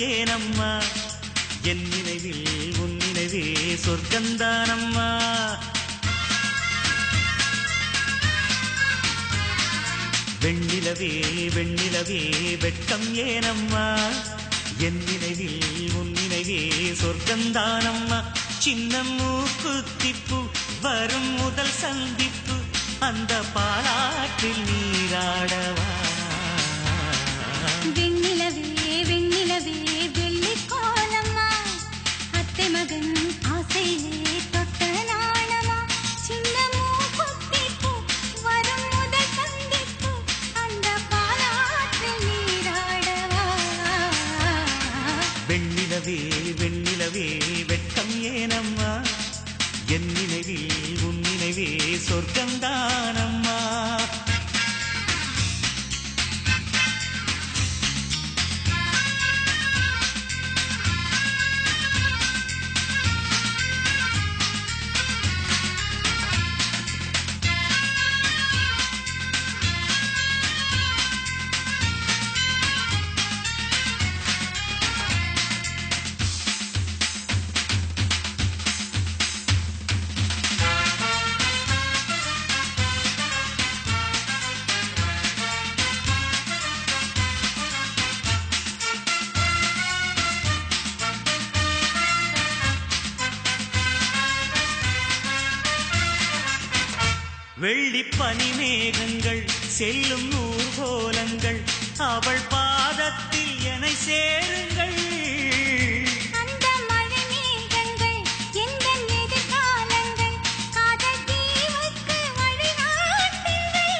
ஏனம்மா என் நினைவில் உன் நினைவே சொர்க்கந்தானம்மா வெண்ணிலவே வெண்ணிலவே வெட்கம் ஏனம்மா என் நினைவில் உன் நினைவே சொர்க்கந்தானம்மா சின்ன மூக்குத்திப்பு வரும் முதல் சந்திப்பு அந்த பாலாற்றில் நீராடவா வெண்ணிலவே வெண்ணிலவே வெள்ளி கோலம்மா அத்தை மகன் ஆசையிலே தொட்ட நாணமா சின்ன மூக்குத்திப்பு வரும் முதல் சந்திப்பு அந்த பாலாற்றில் நீராடவா வெண்ணிலவே வெண்ணிலவே வெட்கம் ஏனம்மா என் நினைவில் உன் நினைவே சொர்க்கந்தானம்மா வெள்ளிப் பனிமேகங்கள் செல்லும் ஊர்கோலங்கள் அவள் பாதத்தில் என்னை சேருங்கள் அந்த மழை மேகங்கள் எந்தன் எதிர்காலங்கள் காதல் தீவுக்கு வழிகாட்டுங்கள்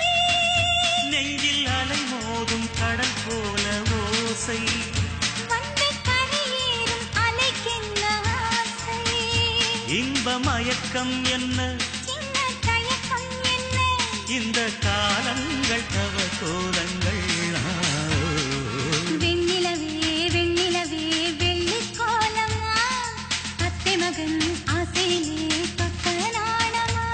நெஞ்சில் அலை மோதும் கடல் போல ஓசை வந்து கரையேறும் அலைக்கென்ன ஆசை இன்ப மயக்கம் என்ன சின்ன தயக்கம் என்ன இந்த காலங்கள் தவ கோலங்கள் வெண்ணிலவே வெண்ணிலவே வெள்ளி கோலம்மா அத்தை மகன் ஆசையிலே தொட்ட நாணமா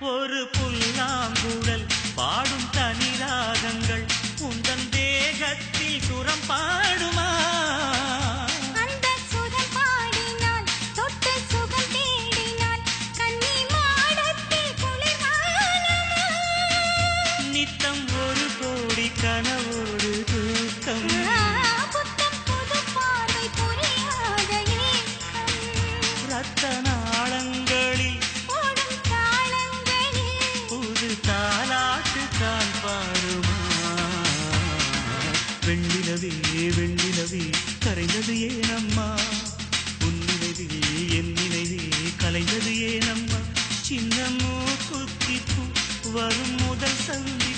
ஒரு புல்லாங்குழல் பாடும் தனிராகங்கள் உந்தன் தேகத்தில் சுரம் பாடுமா அந்த சுகம் பாடினால் தொட்டு சுகம் தேடினால் கன்னி மாடத்தில் குளிர்காலமா நித்தம் ஒரு கோடி கனவோடு தூக்கம் புத்தம் புது பார்வை புரியாத ஏக்கம் ரத்த நாளங்களில் ஓடும் தாளங்களில் புது தாலாட்டு தான் பாடுமா வெண்ணிலவே வெண்ணிலவே கரைந்தது ஏனம்மா உன் நினைவில் என் நினைவே கலைந்தது ஏனம்மா சின்ன மூக்குத்திப்பு வரும் முதல் சந்தி